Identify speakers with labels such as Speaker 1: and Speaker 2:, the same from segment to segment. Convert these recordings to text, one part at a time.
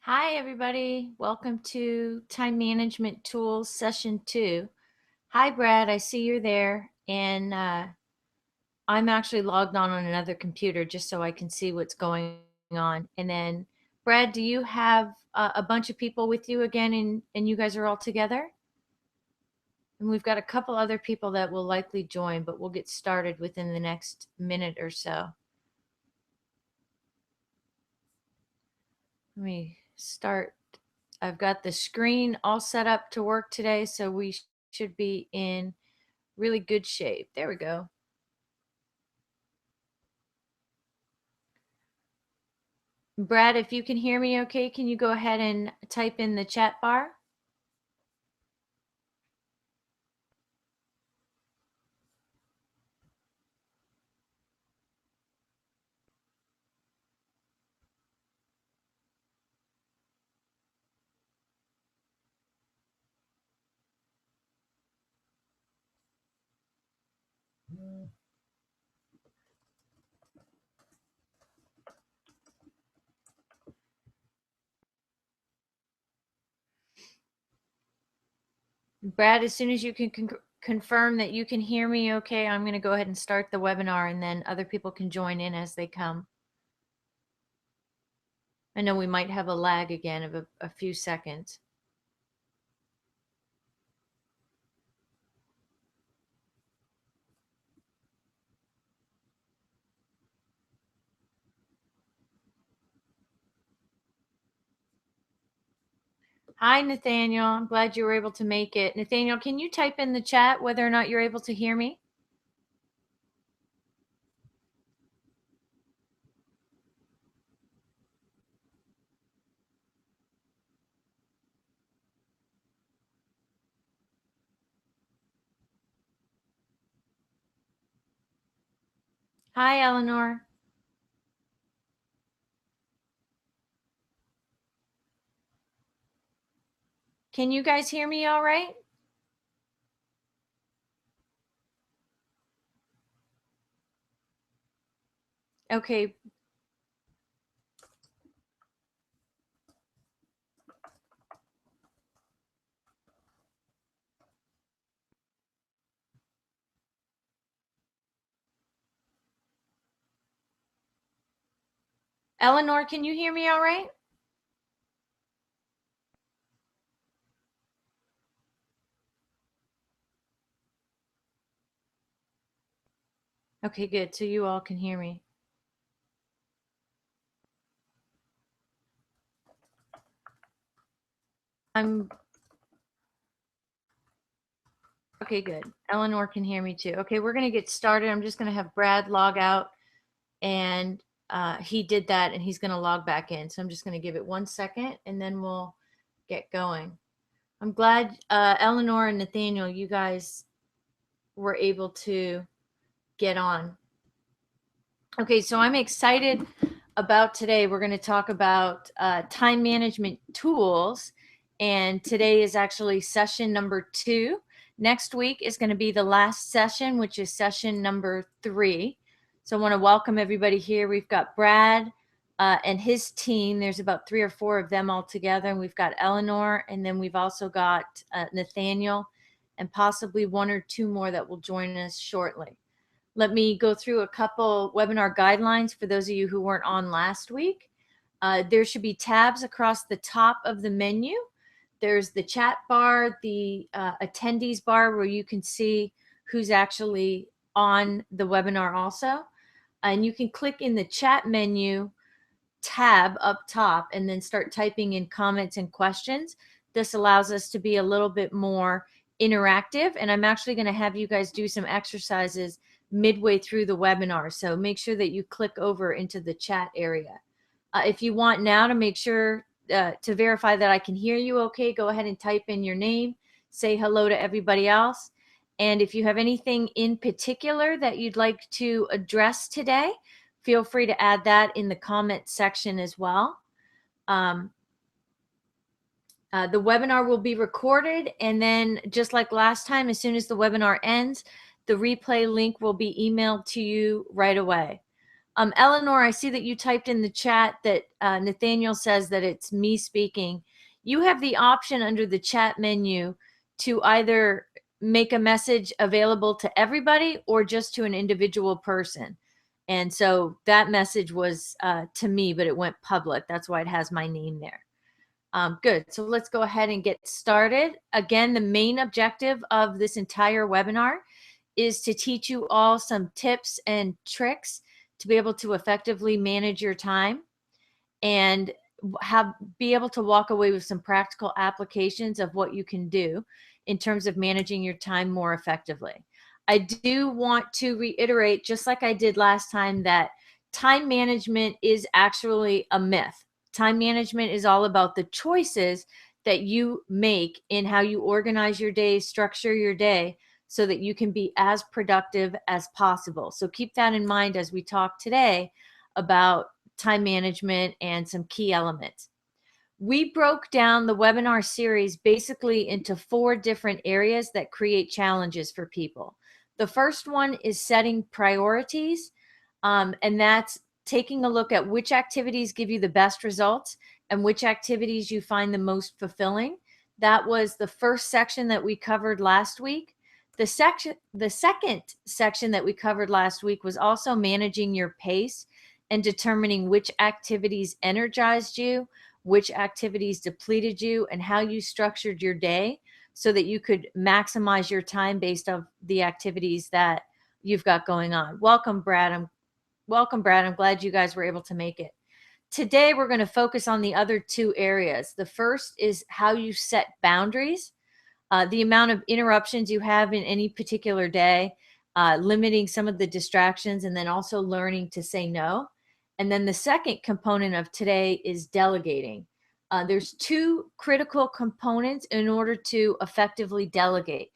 Speaker 1: Hi, everybody. Welcome to Time Management Tools Session 2. Hi, Brad. I see you're there. And I'm actually logged on another computer just so I can see what's going on. And then, Brad, do you have a bunch of people with you again and you guys are all together? And we've got a couple other people that will likely join, but we'll get started within the next minute or so. Let me start. I've got the screen all set up to work today, so we should be in really good shape. There we go. Brad, if you can hear me okay, can you go ahead and type in the chat bar? Brad, as soon as you can confirm that you can hear me okay, I'm going to go ahead and start the webinar and then other people can join in as they come. I know we might have a lag again of a few seconds. Hi, Nathaniel. I'm glad you were able to make it. Nathaniel, can you type in the chat whether or not you're able to hear me? Hi, Eleanor. Can you guys hear me all right? Okay. Eleanor, can you hear me all right? Okay, good. So you all can hear me. Okay, good. Eleanor can hear me too. Okay, we're going to get started. I'm just going to have Brad log out, and he did that, and he's going to log back in. So I'm just going to give it 1 second, and then we'll get going. I'm glad, Eleanor and Nathaniel, you guys were able to get on. Okay, so I'm excited about today. We're going to talk about time management tools, and today is actually session number 2. Next week is going to be the last session, which is session number 3. So I want to welcome everybody here. We've got Brad and his team. There's about 3 or 4 of them all together, and we've got Eleanor, and then we've also got Nathaniel, and possibly 1 or 2 more that will join us shortly. Let me go through a couple webinar guidelines for those of you who weren't on last week. There should be tabs across the top of the menu. There's the chat bar, the attendees bar where you can see who's actually on the webinar also. And you can click in the chat menu tab up top and then start typing in comments and questions. This allows us to be a little bit more interactive. And I'm actually going to have you guys do some exercises midway through the webinar. So make sure that you click over into the chat area. If you want now to make sure to verify that I can hear you okay, go ahead and type in your name, say hello to everybody else. And if you have anything in particular that you'd like to address today, feel free to add that in the comment section as well. The webinar will be recorded, and then just like last time, as soon as the webinar ends, the replay link will be emailed to you right away. Eleanor, I see that you typed in the chat that Nathaniel says that it's me speaking. You have the option under the chat menu to either make a message available to everybody or just to an individual person. And so that message was to me, but it went public. That's why it has my name there. Good. So let's go ahead and get started. Again, the main objective of this entire webinar is to teach you all some tips and tricks to be able to effectively manage your time and be able to walk away with some practical applications of what you can do in terms of managing your time more effectively. I do want to reiterate, just like I did last time, that time management is actually a myth. Time management is all about the choices that you make in how you organize your day, structure your day, so that you can be as productive as possible. So keep that in mind as we talk today about time management and some key elements. We broke down the webinar series basically into 4 different areas that create challenges for people. The first one is setting priorities, and that's taking a look at which activities give you the best results and which activities you find the most fulfilling. That was the first section that we covered last week. The second section that we covered last week was also managing your pace and determining which activities energized you, which activities depleted you, and how you structured your day so that you could maximize your time based on the activities that you've got going on. Welcome, Brad. I'm glad you guys were able to make it. Today, we're going to focus on the other 2 areas. The first is how you set boundaries, the amount of interruptions you have in any particular day, limiting some of the distractions, and then also learning to say no. And then the second component of today is delegating. There's 2 critical components in order to effectively delegate.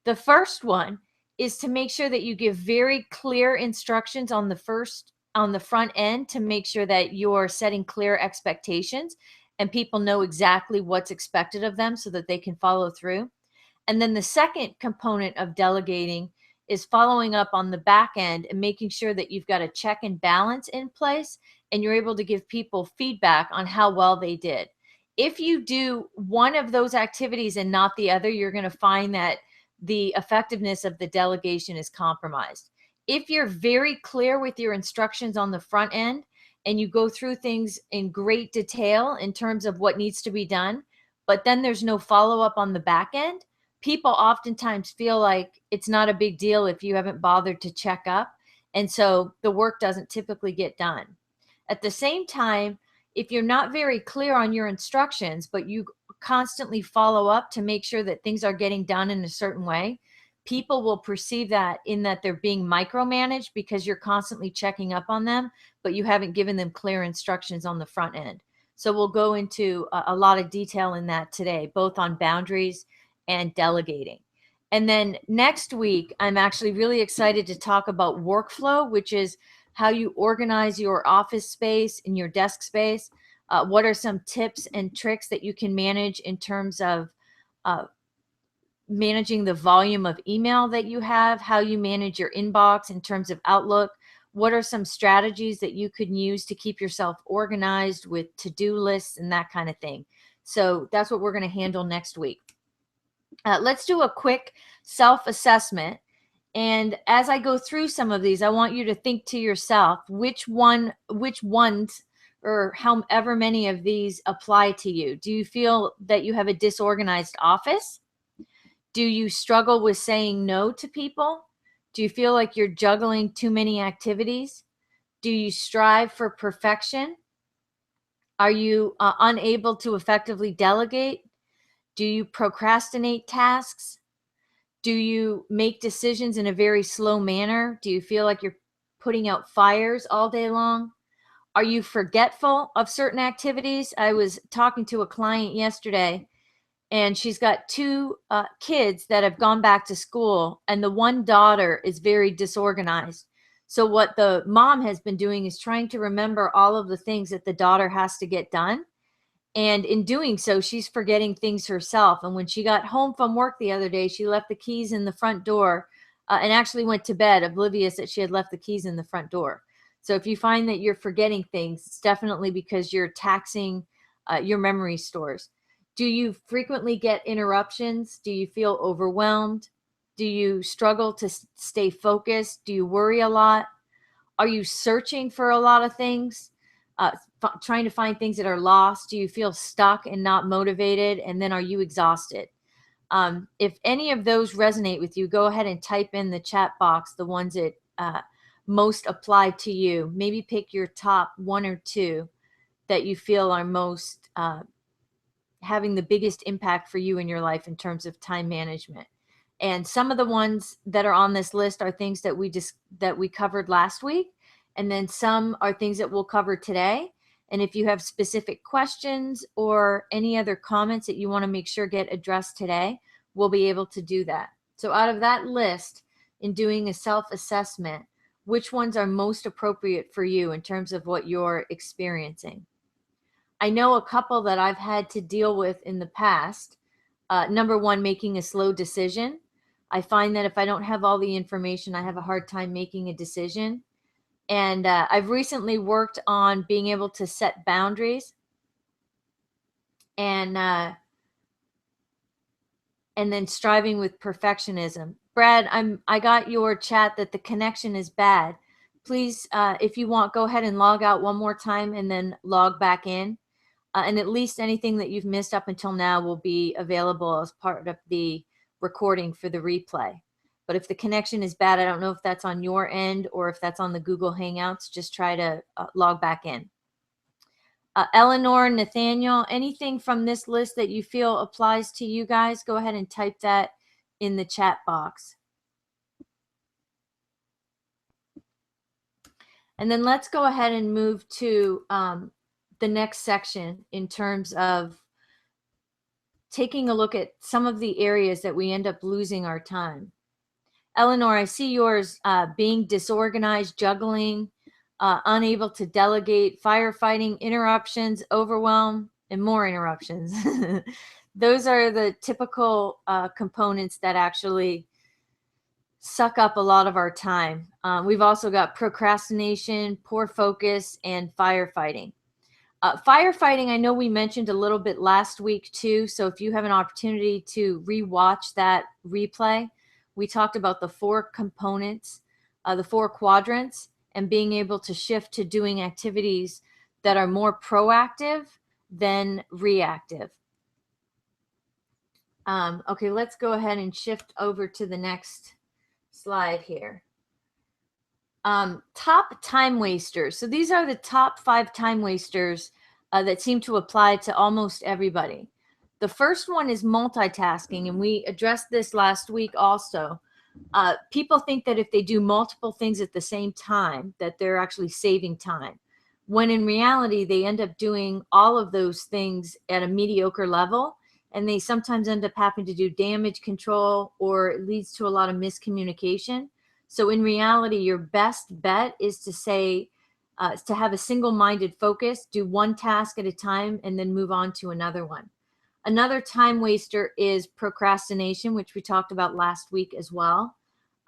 Speaker 1: The first one is to make sure that you give very clear instructions on the front end to make sure that you're setting clear expectations and people know exactly what's expected of them so that they can follow through. And then the second component of delegating is following up on the back end and making sure that you've got a check and balance in place and you're able to give people feedback on how well they did. If you do one of those activities and not the other, you're going to find that the effectiveness of the delegation is compromised. If you're very clear with your instructions on the front end and you go through things in great detail in terms of what needs to be done, but then there's no follow-up on the back end, people oftentimes feel like it's not a big deal if you haven't bothered to check up. And so the work doesn't typically get done. At the same time, if you're not very clear on your instructions, but you constantly follow up to make sure that things are getting done in a certain way, people will perceive that in that they're being micromanaged because you're constantly checking up on them, but you haven't given them clear instructions on the front end. So we'll go into a lot of detail in that today, both on boundaries and delegating. And then next week, I'm actually really excited to talk about workflow, which is how you organize your office space and your desk space. What are some tips and tricks that you can manage in terms of managing the volume of email that you have, how you manage your inbox in terms of Outlook? What are some strategies that you could use to keep yourself organized with to-do lists and that kind of thing? So that's what we're going to handle next week. Let's do a quick self-assessment. And as I go through some of these, I want you to think to yourself, which ones or however many of these apply to you. Do you feel that you have a disorganized office? Do you struggle with saying no to people? Do you feel like you're juggling too many activities? Do you strive for perfection? Are you unable to effectively delegate? Do you procrastinate tasks? Do you make decisions in a very slow manner? Do you feel like you're putting out fires all day long? Are you forgetful of certain activities? I was talking to a client yesterday, and she's got 2 kids that have gone back to school, and the one daughter is very disorganized. So what the mom has been doing is trying to remember all of the things that the daughter has to get done. And in doing so, she's forgetting things herself. And when she got home from work the other day, she left the keys in the front door and actually went to bed oblivious that she had left the keys in the front door. So if you find that you're forgetting things, it's definitely because you're taxing your memory stores. Do you frequently get interruptions? Do you feel overwhelmed? Do you struggle to stay focused? Do you worry a lot? Are you searching for a lot of things? Trying to find things that are lost? Do you feel stuck and not motivated? And then are you exhausted? If any of those resonate with you, go ahead and type in the chat box the ones that most apply to you. Maybe pick your top one or two that you feel are most having the biggest impact for you in your life in terms of time management. And some of the ones that are on this list are things that we covered last week, and then some are things that we'll cover today. And if you have specific questions or any other comments that you want to make sure get addressed today, we'll be able to do that. So out of that list, in doing a self-assessment, which ones are most appropriate for you in terms of what you're experiencing? I know a couple that I've had to deal with in the past. Number one, making a slow decision. I find that if I don't have all the information, I have a hard time making a decision. And I've recently worked on being able to set boundaries and then striving with perfectionism. Brad, I got your chat that the connection is bad. Please, if you want, go ahead and log out one more time and then log back in. And at least anything that you've missed up until now will be available as part of the recording for the replay. But if the connection is bad, I don't know if that's on your end or if that's on the Google Hangouts. Just try to log back in. Eleanor, Nathaniel, anything from this list that you feel applies to you guys, go ahead and type that in the chat box. And then let's go ahead and move to the next section in terms of taking a look at some of the areas that we end up losing our time. Eleanor, I see yours being disorganized, juggling, unable to delegate, firefighting, interruptions, overwhelm, and more interruptions. Those are the typical components that actually suck up a lot of our time. We've also got procrastination, poor focus, and firefighting. Firefighting, I know we mentioned a little bit last week too. So if you have an opportunity to rewatch that replay, we talked about the 4 components, the 4 quadrants, and being able to shift to doing activities that are more proactive than reactive. Okay, let's go ahead and shift over to the next slide here. Top time wasters. So these are the top 5 time wasters that seem to apply to almost everybody. The first one is multitasking, and we addressed this last week also. People think that if they do multiple things at the same time, that they're actually saving time, when in reality, they end up doing all of those things at a mediocre level, and they sometimes end up having to do damage control, or it leads to a lot of miscommunication. So in reality, your best bet is to say, to have a single-minded focus, do one task at a time, and then move on to another one. Another time waster is procrastination, which we talked about last week as well.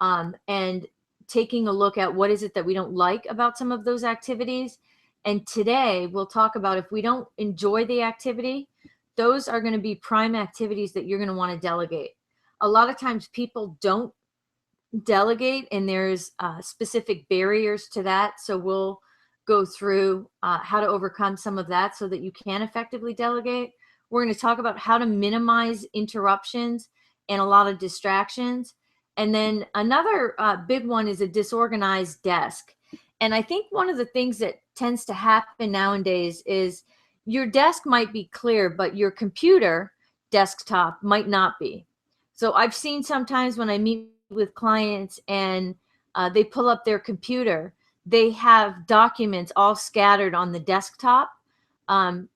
Speaker 1: And taking a look at what is it that we don't like about some of those activities. And today we'll talk about if we don't enjoy the activity, those are going to be prime activities that you're going to want to delegate. A lot of times people don't delegate, and there's specific barriers to that. So we'll go through how to overcome some of that so that you can effectively delegate. We're going to talk about how to minimize interruptions and a lot of distractions. And then another big one is a disorganized desk. And I think one of the things that tends to happen nowadays is your desk might be clear, but your computer desktop might not be. So I've seen sometimes when I meet with clients and they pull up their computer, they have documents all scattered on the desktop. And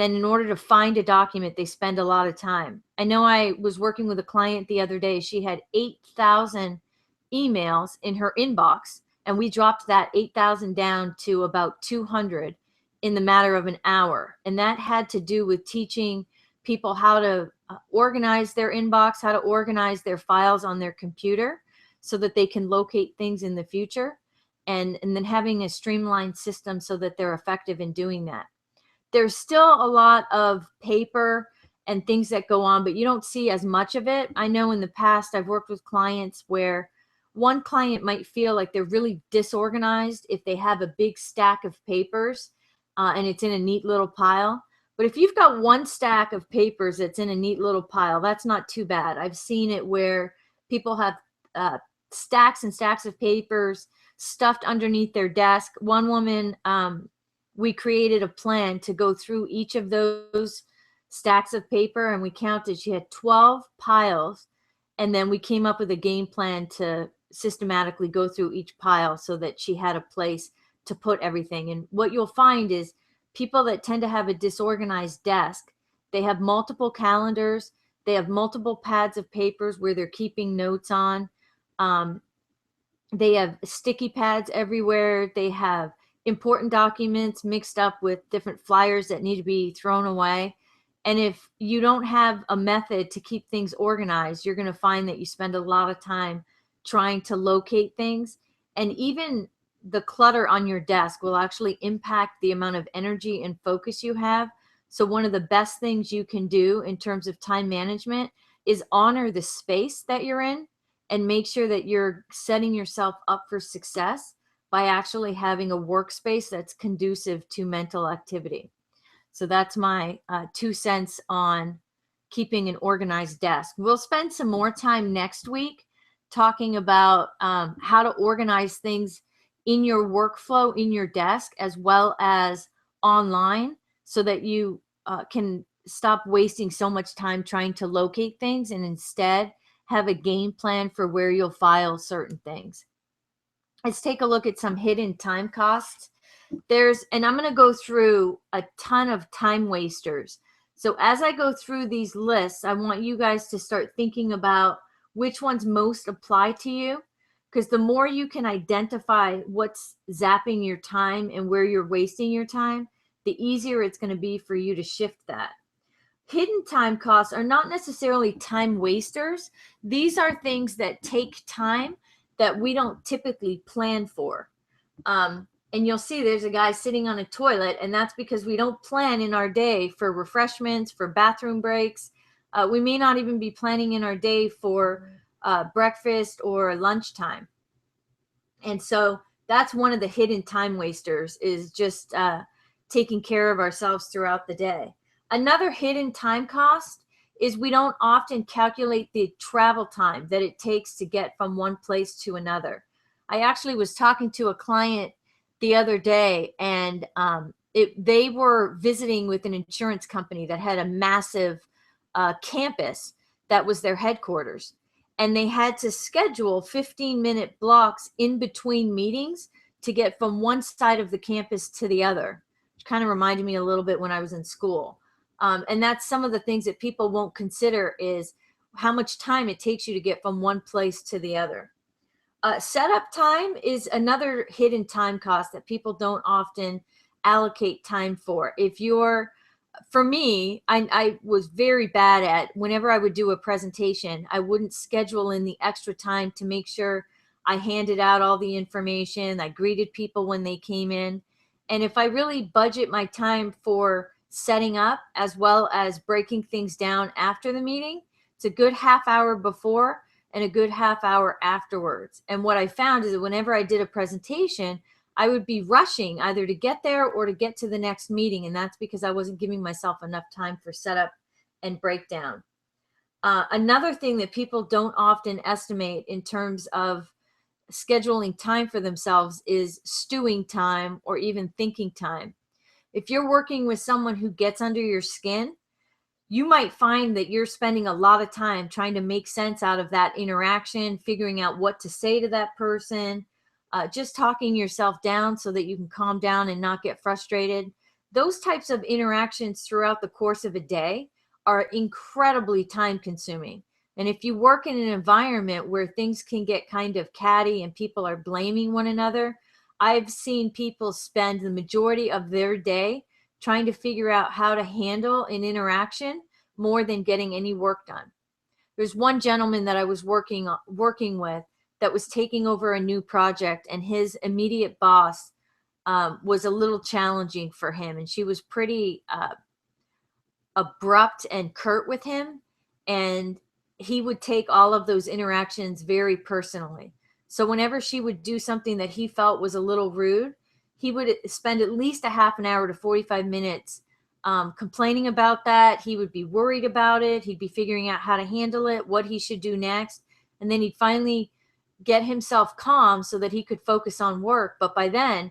Speaker 1: then in order to find a document, they spend a lot of time. I know I was working with a client the other day. She had 8,000 emails in her inbox, and we dropped that 8,000 down to about 200 in the matter of an hour. And that had to do with teaching people how to organize their inbox, how to organize their files on their computer so that they can locate things in the future. and then having a streamlined system so that they're effective in doing that. There's still a lot of paper and things that go on, but you don't see as much of it. I know in the past I've worked with clients where one client might feel like they're really disorganized if they have a big stack of papers and it's in a neat little pile. But if you've got one stack of papers that's in a neat little pile, that's not too bad. I've seen it where people have stacks and stacks of papers stuffed underneath their desk. One woman, we created a plan to go through each of those stacks of paper, and we counted. She had 12 piles, and then we came up with a game plan to systematically go through each pile so that she had a place to put everything. And what you'll find is people that tend to have a disorganized desk, they have multiple calendars, they have multiple pads of papers where they're keeping notes on. They have sticky pads everywhere. They have important documents mixed up with different flyers that need to be thrown away. And if you don't have a method to keep things organized, you're going to find that you spend a lot of time trying to locate things. And even the clutter on your desk will actually impact the amount of energy and focus you have. So one of the best things you can do in terms of time management is honor the space that you're in and make sure that you're setting yourself up for success by actually having a workspace that's conducive to mental activity. So that's my 2 cents on keeping an organized desk. We'll spend some more time next week talking about how to organize things in your workflow, in your desk, as well as online, so that you can stop wasting so much time trying to locate things and instead have a game plan for where you'll file certain things. Let's take a look at some hidden time costs. And I'm going to go through a ton of time wasters. So as I go through these lists, I want you guys to start thinking about which ones most apply to you, because the more you can identify what's zapping your time and where you're wasting your time, the easier it's going to be for you to shift that. Hidden time costs are not necessarily time wasters. These are things that take time that we don't typically plan for. And you'll see there's a guy sitting on a toilet, and that's because we don't plan in our day for refreshments, for bathroom breaks. We may not even be planning in our day for breakfast or lunchtime. And so that's one of the hidden time wasters, is just taking care of ourselves throughout the day. Another hidden time cost is we don't often calculate the travel time that it takes to get from one place to another. I actually was talking to a client the other day, and they were visiting with an insurance company that had a massive campus that was their headquarters. And they had to schedule 15-minute blocks in between meetings to get from one side of the campus to the other, which kind of reminded me a little bit when I was in school. And that's some of the things that people won't consider, is how much time it takes you to get from one place to the other. Setup time is another hidden time cost that people don't often allocate time for. For me, I was very bad at, whenever I would do a presentation, I wouldn't schedule in the extra time to make sure I handed out all the information, I greeted people when they came in. And if I really budget my time for setting up as well as breaking things down after the meeting, it's a good half hour before and a good half hour afterwards. And what I found is that whenever I did a presentation, I would be rushing either to get there or to get to the next meeting. And that's because I wasn't giving myself enough time for setup and breakdown. Another thing that people don't often estimate in terms of scheduling time for themselves is stewing time or even thinking time. If you're working with someone who gets under your skin, you might find that you're spending a lot of time trying to make sense out of that interaction, figuring out what to say to that person, just talking yourself down so that you can calm down and not get frustrated. Those types of interactions throughout the course of a day are incredibly time consuming. And if you work in an environment where things can get kind of catty and people are blaming one another, I've seen people spend the majority of their day trying to figure out how to handle an interaction more than getting any work done. There's one gentleman that I was working with that was taking over a new project, and his immediate boss was a little challenging for him, and she was pretty abrupt and curt with him, and he would take all of those interactions very personally. So whenever she would do something that he felt was a little rude, he would spend at least a half an hour to 45 minutes complaining about that. He would be worried about it. He'd be figuring out how to handle it, what he should do next. And then he'd finally get himself calm so that he could focus on work. But by then,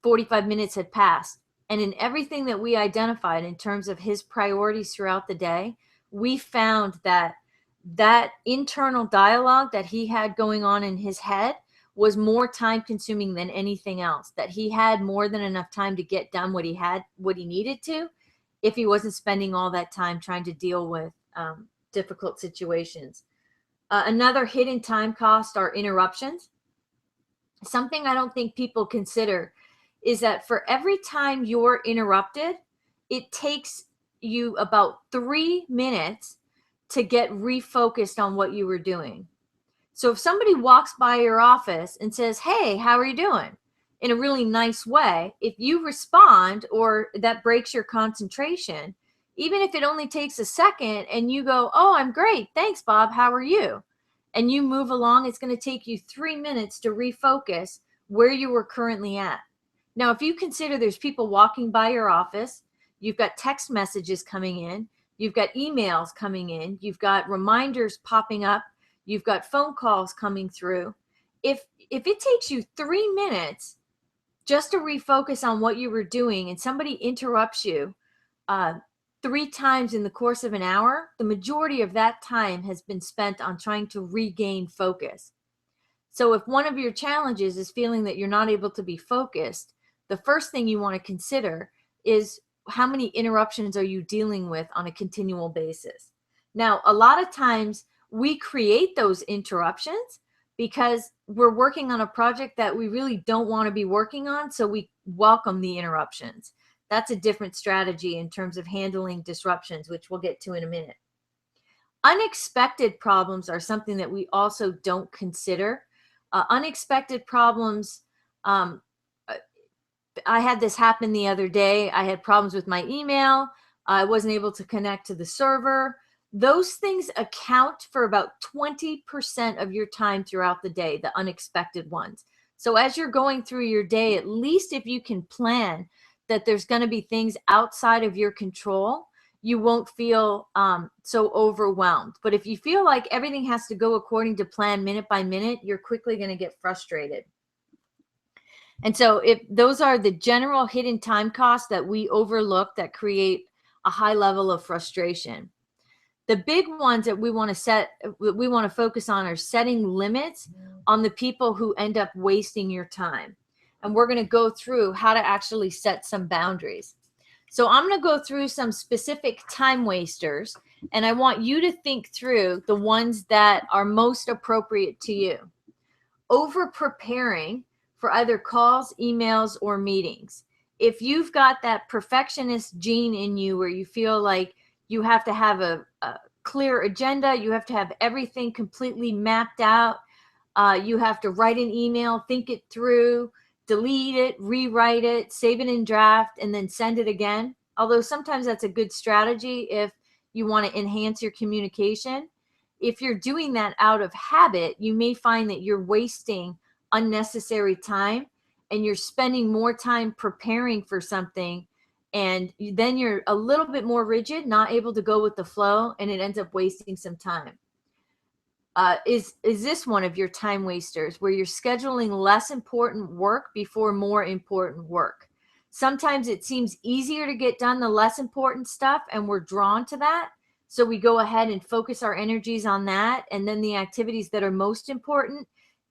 Speaker 1: 45 minutes had passed. And in everything that we identified in terms of his priorities throughout the day, we found that that internal dialogue that he had going on in his head was more time consuming than anything else, that he had more than enough time to get done what he needed to, if he wasn't spending all that time trying to deal with difficult situations. Another hidden time cost are interruptions. Something I don't think people consider is that for every time you're interrupted, it takes you about 3 minutes to get refocused on what you were doing. So if somebody walks by your office and says, "Hey, how are you doing?" in a really nice way, if you respond or that breaks your concentration, even if it only takes a second and you go, "Oh, I'm great. Thanks, Bob. How are you?" and you move along, it's going to take you 3 minutes to refocus where you were currently at. Now, if you consider there's people walking by your office, you've got text messages coming in, you've got emails coming in, you've got reminders popping up, you've got phone calls coming through. If it takes you 3 minutes just to refocus on what you were doing and somebody interrupts you 3 times in the course of an hour, the majority of that time has been spent on trying to regain focus. So if one of your challenges is feeling that you're not able to be focused, the first thing you want to consider is how many interruptions are you dealing with on a continual basis. Now, a lot of times we create those interruptions because we're working on a project that we really don't want to be working on, so we welcome the interruptions. That's a different strategy in terms of handling disruptions, which we'll get to in a minute. Unexpected problems are something that we also don't consider. Unexpected problems, I had this happen the other day. I had problems with my email. I wasn't able to connect to the server. Those things account for about 20% of your time throughout the day, the unexpected ones. So as you're going through your day, at least if you can plan that there's going to be things outside of your control, you won't feel so overwhelmed. But if you feel like everything has to go according to plan minute by minute, you're quickly going to get frustrated. And so if those are the general hidden time costs that we overlook that create a high level of frustration. The big ones that we want to focus on are setting limits on the people who end up wasting your time. And we're going to go through how to actually set some boundaries. So I'm going to go through some specific time wasters, and I want you to think through the ones that are most appropriate to you. Over preparing for either calls, emails, or meetings. If you've got that perfectionist gene in you where you feel like you have to have a clear agenda, you have to have everything completely mapped out, you have to write an email, think it through, delete it, rewrite it, save it in draft, and then send it again. Although sometimes that's a good strategy if you want to enhance your communication. If you're doing that out of habit, you may find that you're wasting unnecessary time and you're spending more time preparing for something, and then you're a little bit more rigid, not able to go with the flow, and it ends up wasting some time. Is this one of your time wasters where you're scheduling less important work before more important work? Sometimes it seems easier to get done the less important stuff, and we're drawn to that. So we go ahead and focus our energies on that. And then the activities that are most important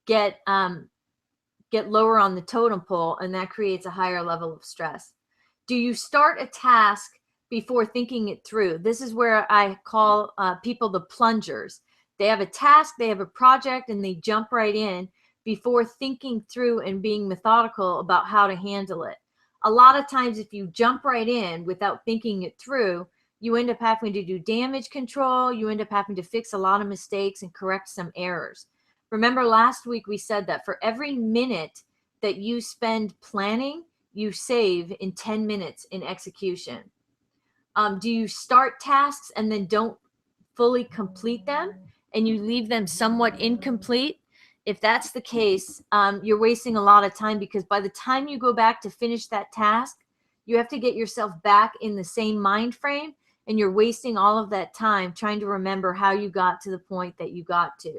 Speaker 1: get lower on the totem pole, and that creates a higher level of stress. Do you start a task before thinking it through? This is where I call people the plungers. They have a task, they have a project, and they jump right in before thinking through and being methodical about how to handle it. A lot of times, if you jump right in without thinking it through, you end up having to do damage control. You end up having to fix a lot of mistakes and correct some errors. Remember last week we said that for every minute that you spend planning, you save in 10 minutes in execution. Do you start tasks and then don't fully complete them and you leave them somewhat incomplete? If that's the case, you're wasting a lot of time, because by the time you go back to finish that task, you have to get yourself back in the same mind frame, and you're wasting all of that time trying to remember how you got to the point that you got to.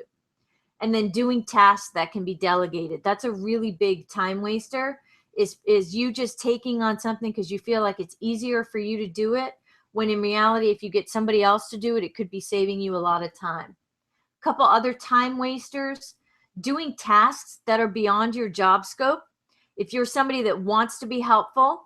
Speaker 1: And then doing tasks that can be delegated. That's a really big time waster, is you just taking on something because you feel like it's easier for you to do it, when in reality, if you get somebody else to do it, it could be saving you a lot of time. A couple other time wasters: doing tasks that are beyond your job scope. If you're somebody that wants to be helpful,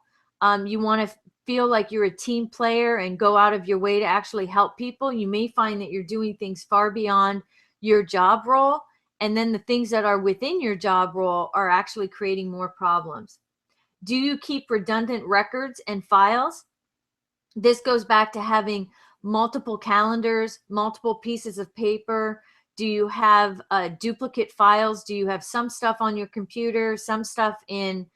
Speaker 1: you want to feel like you're a team player and go out of your way to actually help people, you may find that you're doing things far beyond your job role. And then the things that are within your job role are actually creating more problems. Do you keep redundant records and files? This goes back to having multiple calendars, multiple pieces of paper. Do you have duplicate files? Do you have some stuff on your computer, some stuff in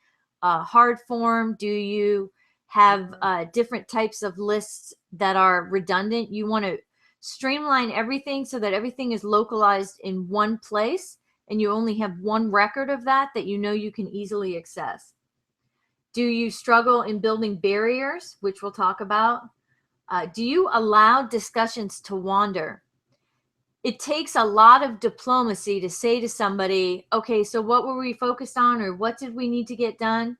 Speaker 1: hard form? Do you have different types of lists that are redundant? You want to streamline everything so that everything is localized in one place, and you only have one record of that you know you can easily access. Do you struggle in building barriers, which we'll talk about? Do you allow discussions to wander? It takes a lot of diplomacy to say to somebody, okay, so what were we focused on, or what did we need to get done?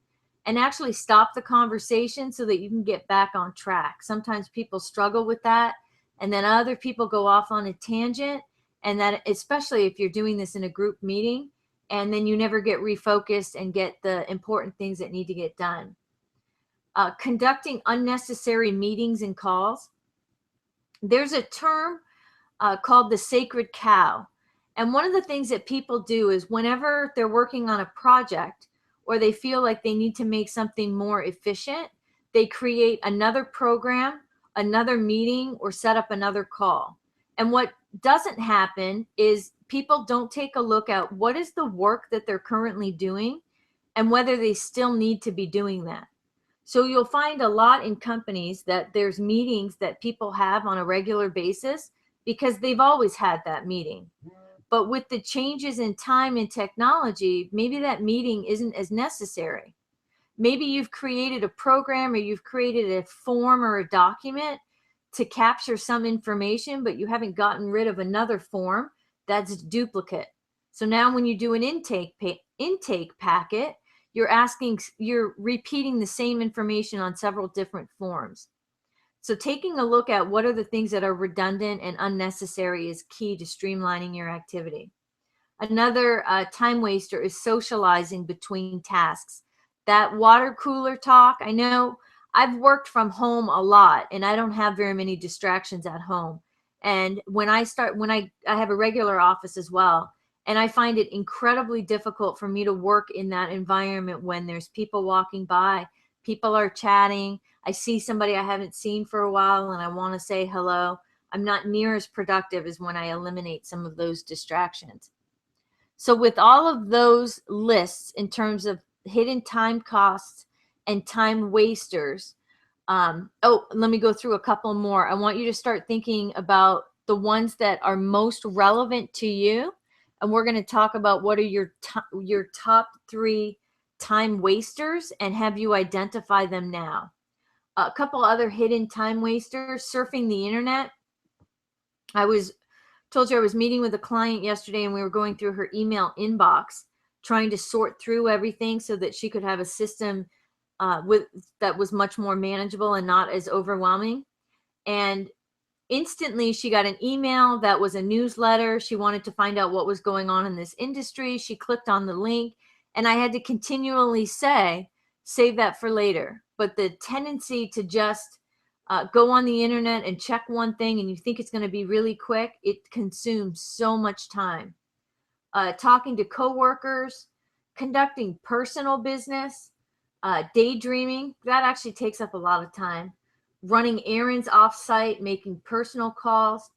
Speaker 1: And actually stop the conversation so that you can get back on track. Sometimes people struggle with that, and then other people go off on a tangent, and that, especially if you're doing this in a group meeting, and then you never get refocused and get the important things that need to get done. Conducting unnecessary meetings and calls. There's a term called the sacred cow. And one of the things that people do is whenever they're working on a project, or they feel like they need to make something more efficient, they create another program, another meeting, or set up another call. And what doesn't happen is people don't take a look at what is the work that they're currently doing and whether they still need to be doing that. So you'll find a lot in companies that there's meetings that people have on a regular basis because they've always had that meeting. But with the changes in time and technology, maybe that meeting isn't as necessary. Maybe you've created a program, or you've created a form or a document to capture some information, but you haven't gotten rid of another form that's duplicate. So now when you do an intake packet, you're repeating the same information on several different forms. So taking a look at what are the things that are redundant and unnecessary is key to streamlining your activity. Another time waster is socializing between tasks. That water cooler talk, I know I've worked from home a lot, and I don't have very many distractions at home. And when I have a regular office as well, and I find it incredibly difficult for me to work in that environment when there's people walking by, people are chatting, I see somebody I haven't seen for a while and I want to say hello. I'm not near as productive as when I eliminate some of those distractions. So with all of those lists in terms of hidden time costs and time wasters, let me go through a couple more. I want you to start thinking about the ones that are most relevant to you. And we're going to talk about what are your top 3 time wasters, and have you identify them now. A couple other hidden time wasters: surfing the internet. Told you I was meeting with a client yesterday, and we were going through her email inbox, trying to sort through everything so that she could have a system that was much more manageable and not as overwhelming. And instantly she got an email that was a newsletter. She wanted to find out what was going on in this industry. She clicked on the link, and I had to continually say, save that for later. But the tendency to just go on the internet and check one thing, and you think it's going to be really quick, it consumes so much time. Talking to coworkers, conducting personal business, daydreaming, that actually takes up a lot of time. Running errands off-site, making personal calls.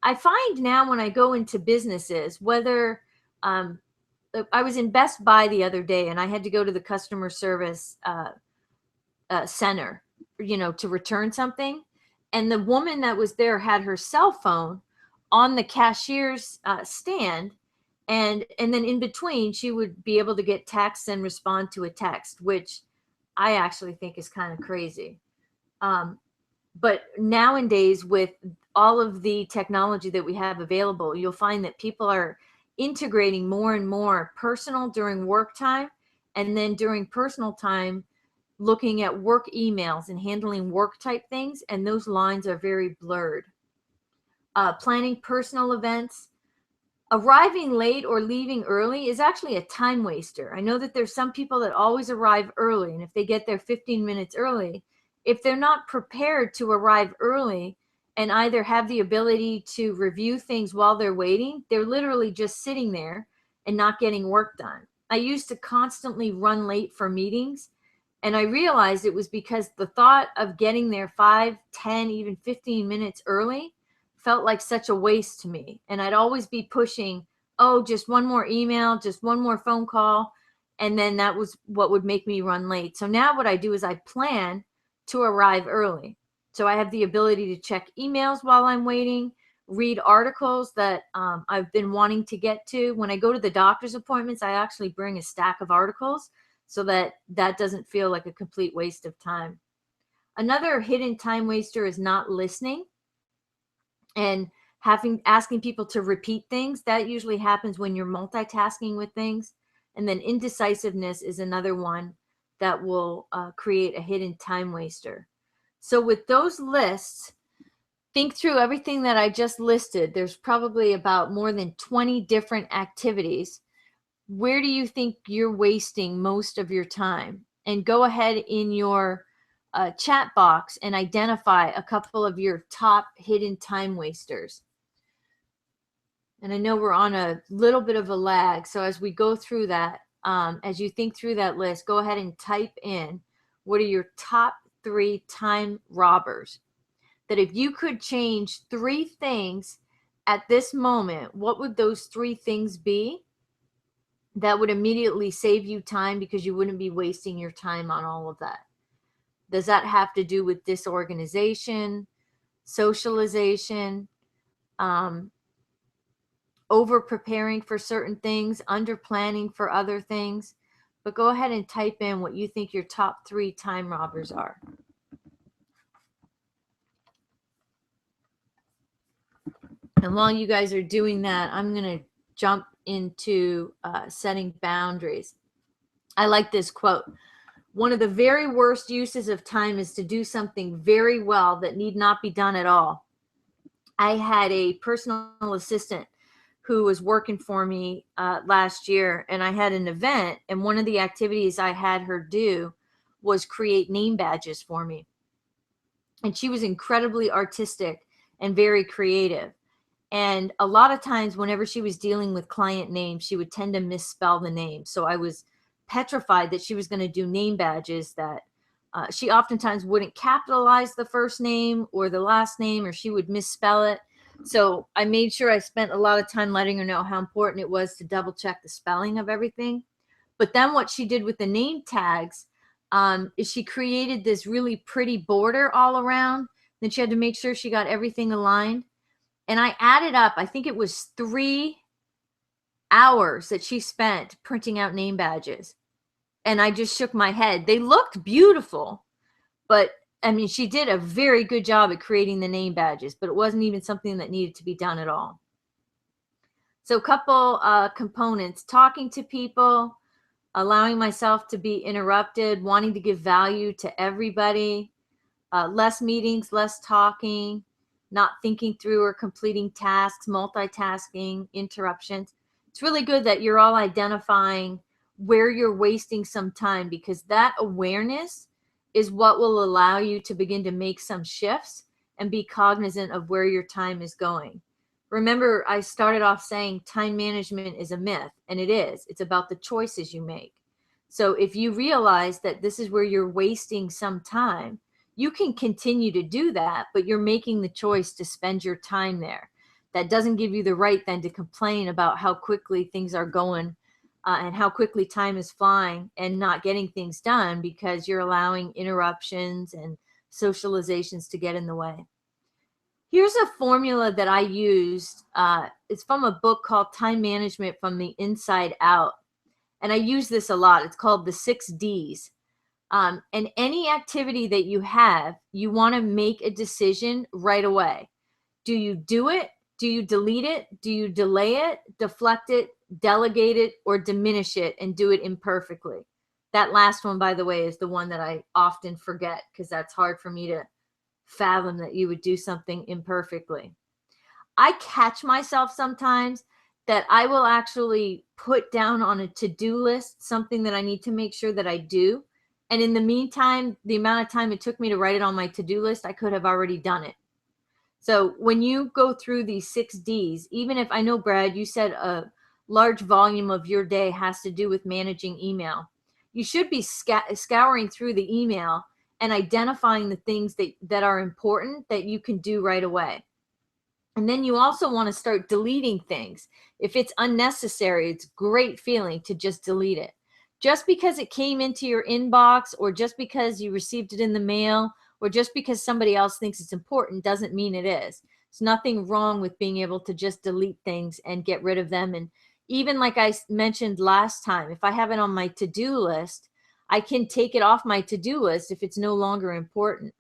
Speaker 1: I find now when I go into businesses, whether I was in Best Buy the other day, and I had to go to the customer service center, to return something. And the woman that was there had her cell phone on the cashier's stand. And then in between, she would be able to get texts and respond to a text, which I actually think is kind of crazy. But nowadays, with all of the technology that we have available, you'll find that people are integrating more and more personal during work time, and then during personal time, looking at work emails and handling work type things. And those lines are very blurred. Planning personal events. Arriving late or leaving early is actually a time waster. I know that there's some people that always arrive early, and if they get there 15 minutes early, if they're not prepared to arrive early and either have the ability to review things while they're waiting, they're literally just sitting there and not getting work done. I used to constantly run late for meetings, and I realized it was because the thought of getting there 5, 10, even 15 minutes early felt like such a waste to me. And I'd always be pushing, oh, just one more email, just one more phone call. And then that was what would make me run late. So now what I do is I plan to arrive early. So I have the ability to check emails while I'm waiting, read articles that I've been wanting to get to. When I go to the doctor's appointments, I actually bring a stack of articles so that doesn't feel like a complete waste of time. Another hidden time waster is not listening and asking people to repeat things. That usually happens when you're multitasking with things. And then indecisiveness is another one that will create a hidden time waster. So with those lists, think through everything that I just listed. There's probably about more than 20 different activities. Where do you think you're wasting most of your time? And go ahead in your chat box and identify a couple of your top hidden time wasters. And I know we're on a little bit of a lag, so as we go through that, as you think through that list, go ahead and type in what are your top 3 time robbers. That if you could change 3 things at this moment, what would those 3 things be that would immediately save you time, because you wouldn't be wasting your time on all of that? Does that have to do with disorganization, socialization, over preparing for certain things, under planning for other things? But go ahead and type in what you think your top 3 time robbers are. And while you guys are doing that, I'm going to jump into setting boundaries. I like this quote. One of the very worst uses of time is to do something very well that need not be done at all. I had a personal assistant who was working for me last year, and I had an event, and one of the activities I had her do was create name badges for me. And she was incredibly artistic and very creative. And a lot of times whenever she was dealing with client names, she would tend to misspell the name. So I was petrified that she was going to do name badges that she oftentimes wouldn't capitalize the first name or the last name, or she would misspell it. So I made sure I spent a lot of time letting her know how important it was to double check the spelling of everything. But then what she did with the name tags is she created this really pretty border all around. Then she had to make sure she got everything aligned. And I added up, I think it was 3 hours that she spent printing out name badges. And I just shook my head. They looked beautiful, but I mean, she did a very good job at creating the name badges, but it wasn't even something that needed to be done at all. So a couple components: talking to people, allowing myself to be interrupted, wanting to give value to everybody, less meetings, less talking, not thinking through or completing tasks, multitasking, interruptions. It's really good that you're all identifying where you're wasting some time, because that awareness is what will allow you to begin to make some shifts and be cognizant of where your time is going. Remember, I started off saying time management is a myth, and it is. It's about the choices you make. So if you realize that this is where you're wasting some time, you can continue to do that, but you're making the choice to spend your time there. that doesn't give you the right then to complain about how quickly things are going and how quickly time is flying and not getting things done because you're allowing interruptions and socializations to get in the way. Here's a formula that I used. It's from a book called Time Management from the Inside Out. And I use this a lot. It's called the 6 Ds. And any activity that you have, you want to make a decision right away. Do you do it? Do you delete it? Do you delay it, deflect it, delegate it, or diminish it and do it imperfectly? That last one, by the way, is the one that I often forget because that's hard for me to fathom that you would do something imperfectly. I catch myself sometimes that I will actually put down on a to-do list something that I need to make sure that I do. And in the meantime, the amount of time it took me to write it on my to-do list, I could have already done it. So when you go through these 6 Ds, even if I know, Brad, you said a large volume of your day has to do with managing email, you should be scouring through the email and identifying the things that are important that you can do right away. And then you also want to start deleting things. If it's unnecessary, it's a great feeling to just delete it. Just because it came into your inbox or just because you received it in the mail or just because somebody else thinks it's important doesn't mean it is. There's nothing wrong with being able to just delete things and get rid of them. And even like I mentioned last time, if I have it on my to-do list, I can take it off my to-do list if it's no longer important.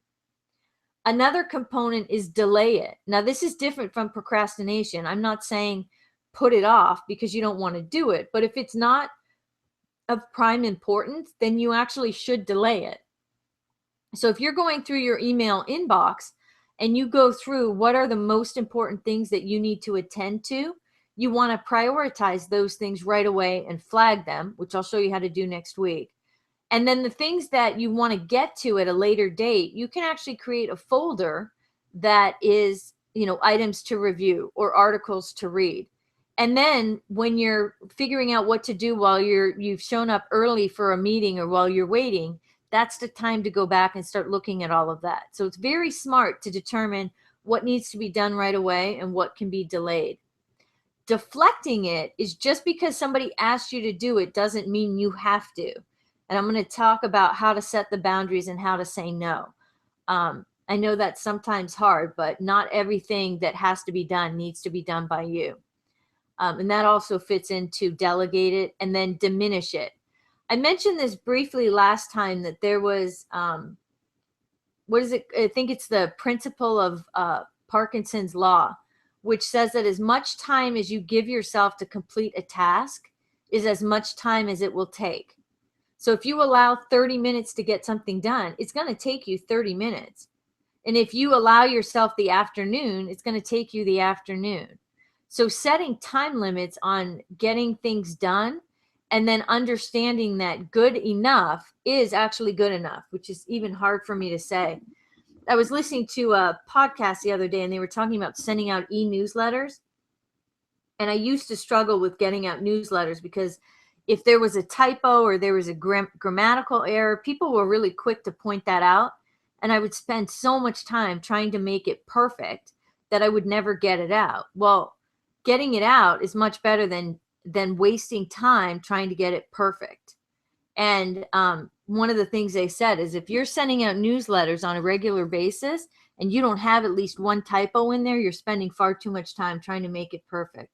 Speaker 1: Another component is delay it. Now, this is different from procrastination. I'm not saying put it off because you don't want to do it, but if it's not of prime importance, then you actually should delay it. So if you're going through your email inbox and you go through what are the most important things that you need to attend to, you want to prioritize those things right away and flag them, which I'll show you how to do next week. And then the things that you want to get to at a later date, you can actually create a folder that is, items to review or articles to read. And then when you're figuring out what to do while you've shown up early for a meeting or while you're waiting, that's the time to go back and start looking at all of that. So it's very smart to determine what needs to be done right away and what can be delayed. Deflecting it is just because somebody asked you to do it doesn't mean you have to. And I'm going to talk about how to set the boundaries and how to say no. I know that's sometimes hard, but not everything that has to be done needs to be done by you. And that also fits into delegate it and then diminish it. I mentioned this briefly last time that there was, what is it? I think it's the principle of Parkinson's law, which says that as much time as you give yourself to complete a task is as much time as it will take. So if you allow 30 minutes to get something done, it's going to take you 30 minutes. And if you allow yourself the afternoon, it's going to take you the afternoon. So setting time limits on getting things done and then understanding that good enough is actually good enough, which is even hard for me to say. I was listening to a podcast the other day and they were talking about sending out e-newsletters. And I used to struggle with getting out newsletters because if there was a typo or there was a grammatical error, people were really quick to point that out. And I would spend so much time trying to make it perfect that I would never get it out. Well, getting it out is much better than wasting time trying to get it perfect. And one of the things they said is if you're sending out newsletters on a regular basis and you don't have at least one typo in there, you're spending far too much time trying to make it perfect.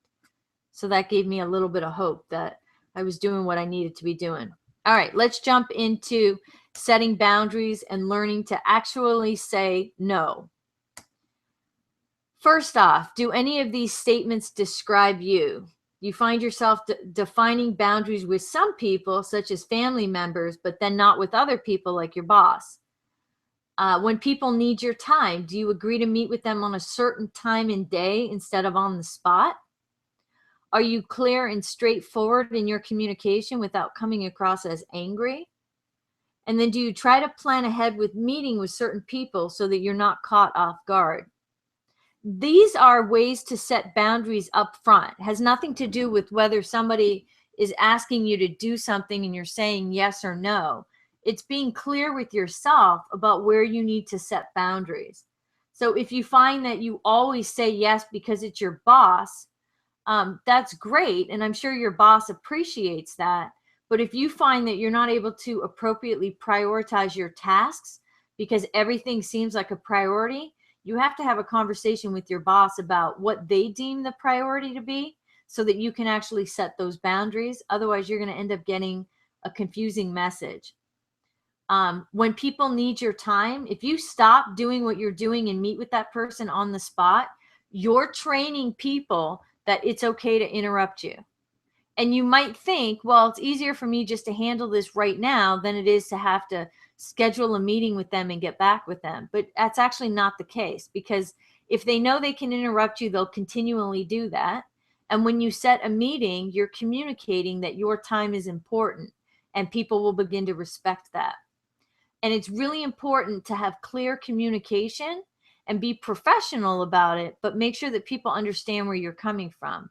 Speaker 1: So that gave me a little bit of hope that I was doing what I needed to be doing. All right, let's jump into setting boundaries and learning to actually say no. First off, do any of these statements describe you? You find yourself defining boundaries with some people, such as family members, but then not with other people like your boss. When people need your time, do you agree to meet with them on a certain time and day instead of on the spot? Are you clear and straightforward in your communication without coming across as angry? And then do you try to plan ahead with meeting with certain people so that you're not caught off guard? These are ways to set boundaries up front. It has nothing to do with whether somebody is asking you to do something and you're saying yes or no. It's being clear with yourself about where you need to set boundaries. So if you find that you always say yes because it's your boss, that's great. And I'm sure your boss appreciates that. But if you find that you're not able to appropriately prioritize your tasks because everything seems like a priority, you have to have a conversation with your boss about what they deem the priority to be so that you can actually set those boundaries. Otherwise, you're going to end up getting a confusing message. When people need your time, if you stop doing what you're doing and meet with that person on the spot, you're training people that it's okay to interrupt you. And you might think, well, it's easier for me just to handle this right now than it is to have to schedule a meeting with them and get back with them. But that's actually not the case, because if they know they can interrupt you, they'll continually do that. And when you set a meeting, you're communicating that your time is important, and people will begin to respect that. And it's really important to have clear communication and be professional about it, but make sure that people understand where you're coming from.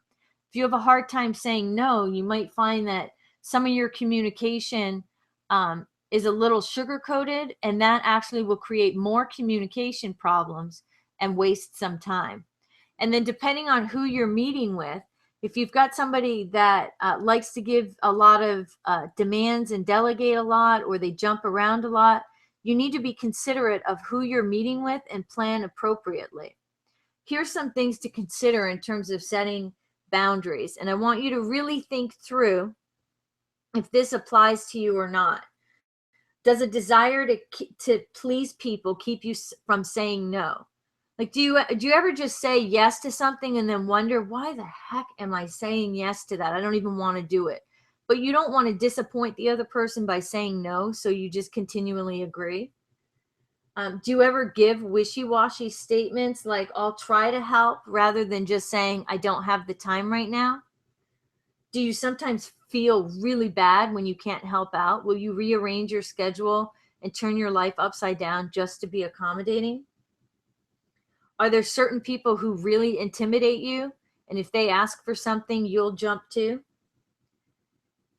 Speaker 1: If you have a hard time saying no, you might find that some of your communication is a little sugar coated, and that actually will create more communication problems and waste some time. And then depending on who you're meeting with, if you've got somebody that likes to give a lot of demands and delegate a lot, or they jump around a lot, you need to be considerate of who you're meeting with and plan appropriately. Here's some things to consider in terms of setting boundaries. And I want you to really think through if this applies to you or not. Does a desire to please people keep you from saying no? Like, do you ever just say yes to something and then wonder, why the heck am I saying yes to that? I don't even want to do it. But you don't want to disappoint the other person by saying no, so you just continually agree. Do you ever give wishy-washy statements like, I'll try to help, rather than just saying, I don't have the time right now? Do you sometimes feel really bad when you can't help out? Will you rearrange your schedule and turn your life upside down just to be accommodating? Are there certain people who really intimidate you, and if they ask for something, you'll jump to?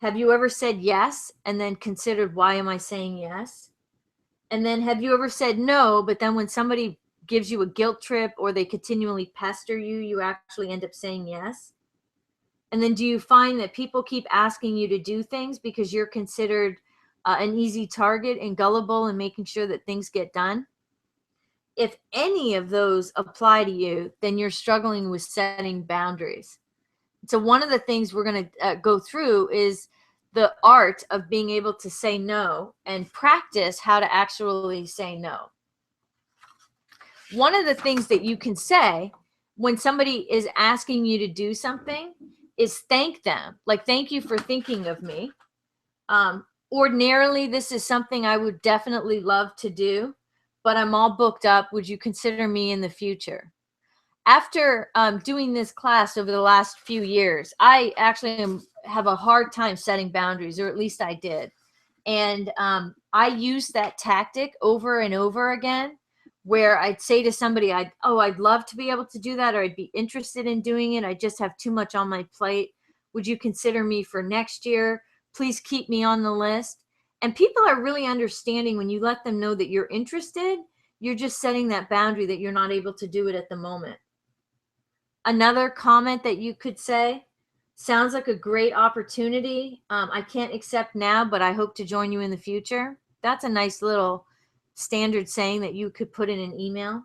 Speaker 1: Have you ever said yes and then considered, why am I saying yes? And then have you ever said no, but then when somebody gives you a guilt trip or they continually pester you, you actually end up saying yes? And then do you find that people keep asking you to do things because you're considered an easy target and gullible and making sure that things get done? If any of those apply to you, then you're struggling with setting boundaries. So one of the things we're going to go through is the art of being able to say no and practice how to actually say no. One of the things that you can say when somebody is asking you to do something is thank them. Like, thank you for thinking of me. Ordinarily, this is something I would definitely love to do, but I'm all booked up. Would you consider me in the future? After doing this class over the last few years, I actually have a hard time setting boundaries, or at least I did. And I used that tactic over and over again, where I'd say to somebody, I'd love to be able to do that, or I'd be interested in doing it. I just have too much on my plate. Would you consider me for next year? Please keep me on the list. And people are really understanding when you let them know that you're interested. You're just setting that boundary that you're not able to do it at the moment. Another comment that you could say, sounds like a great opportunity. I can't accept now, but I hope to join you in the future. That's a nice little standard saying that you could put in an email.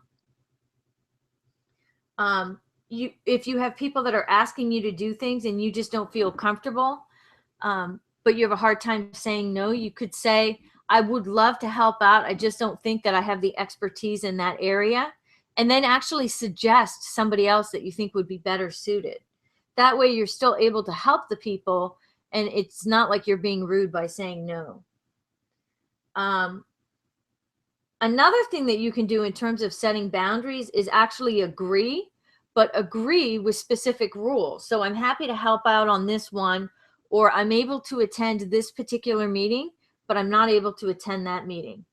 Speaker 1: If you have people that are asking you to do things and you just don't feel comfortable, but you have a hard time saying no, you could say, I would love to help out. I just don't think that I have the expertise in that area. And then actually suggest somebody else that you think would be better suited. That way you're still able to help the people, and it's not like you're being rude by saying no. Another thing that you can do in terms of setting boundaries is actually agree, but agree with specific rules. So I'm happy to help out on this one, or I'm able to attend this particular meeting, but I'm not able to attend that meeting.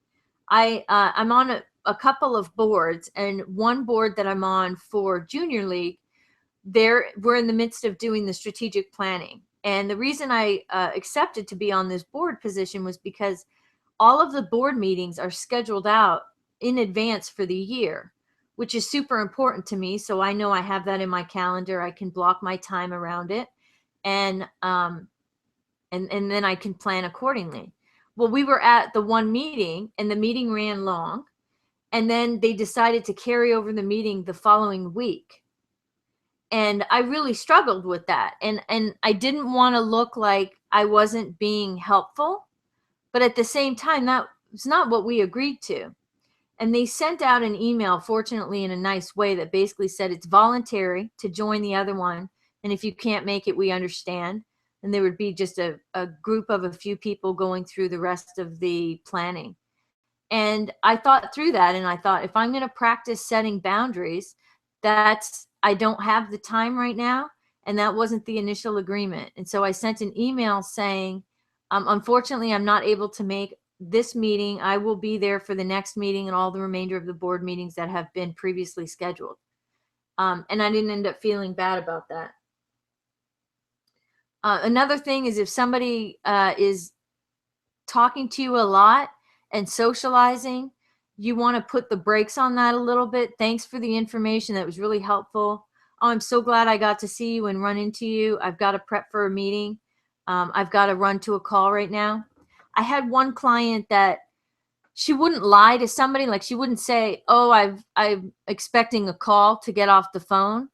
Speaker 1: I'm on a couple of boards, and one board that I'm on for Junior League, we're in the midst of doing the strategic planning. And the reason I accepted to be on this board position was because all of the board meetings are scheduled out in advance for the year. which is super important to me. So I know I have that in my calendar. I can block my time around it, and then I can plan accordingly. Well, we were at the one meeting, and the meeting ran long, and then they decided to carry over the meeting the following week. And I really struggled with that. And I didn't want to look like I wasn't being helpful, but at the same time, that was not what we agreed to. And they sent out an email, fortunately in a nice way, that basically said it's voluntary to join the other one. And if you can't make it, we understand. And there would be just a group of a few people going through the rest of the planning. And I thought through that, and I thought, if I'm going to practice setting boundaries, I don't have the time right now. And that wasn't the initial agreement. And so I sent an email saying, unfortunately, I'm not able to make this meeting. I will be there for the next meeting and all the remainder of the board meetings that have been previously scheduled. And I didn't end up feeling bad about that. Another thing is, if somebody is talking to you a lot and socializing, you want to put the brakes on that a little bit. Thanks for the information. That was really helpful. Oh, I'm so glad I got to see you and run into you. I've got to prep for a meeting. I've got to run to a call right now. I had one client that she wouldn't lie to somebody. Like, she wouldn't say, oh, I'm expecting a call to get off the phone.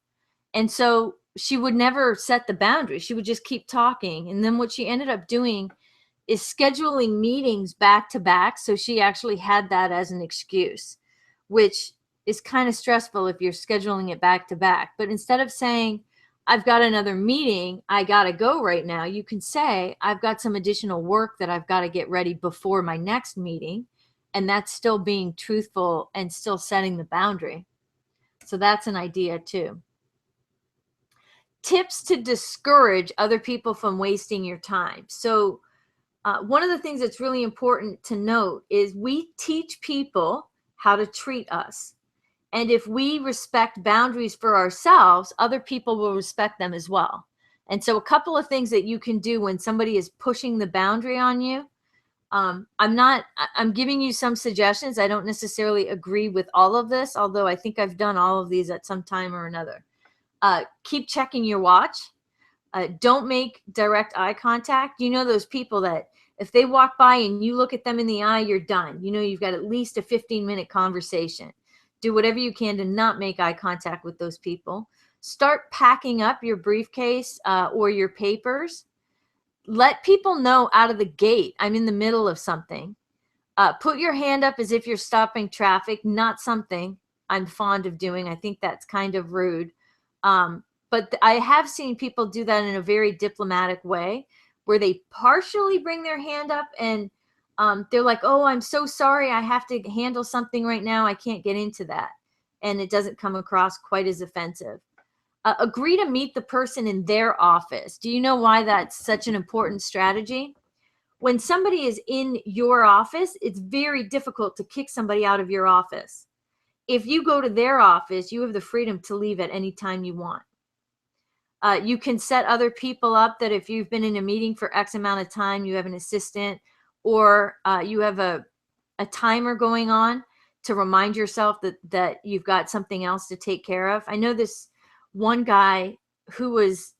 Speaker 1: And so she would never set the boundary. She would just keep talking. And then what she ended up doing is scheduling meetings back to back. So she actually had that as an excuse, which is kind of stressful if you're scheduling it back to back. But instead of saying, I've got another meeting, I got to go right now, you can say, I've got some additional work that I've got to get ready before my next meeting. And that's still being truthful and still setting the boundary. So that's an idea too. Tips to discourage other people from wasting your time. So one of the things that's really important to note is we teach people how to treat us. And if we respect boundaries for ourselves, other people will respect them as well. And so a couple of things that you can do when somebody is pushing the boundary on you. I'm giving you some suggestions. I don't necessarily agree with all of this, although I think I've done all of these at some time or another. Keep checking your watch. Don't make direct eye contact. You know those people that if they walk by and you look at them in the eye, you're done. You know you've got at least a 15-minute conversation. Do whatever you can to not make eye contact with those people. Start packing up your briefcase or your papers. Let people know out of the gate, I'm in the middle of something. Put your hand up as if you're stopping traffic, not something I'm fond of doing. I think that's kind of rude. But I have seen people do that in a very diplomatic way, where they partially bring their hand up and they're like, oh, I'm so sorry. I have to handle something right now. I can't get into that. And it doesn't come across quite as offensive. Agree to meet the person in their office. Do you know why that's such an important strategy? When somebody is in your office, it's very difficult to kick somebody out of your office. If you go to their office, you have the freedom to leave at any time you want. You can set other people up that if you've been in a meeting for X amount of time, you have an assistant, or you have a timer going on to remind yourself that you've got something else to take care of. I know this one guy who was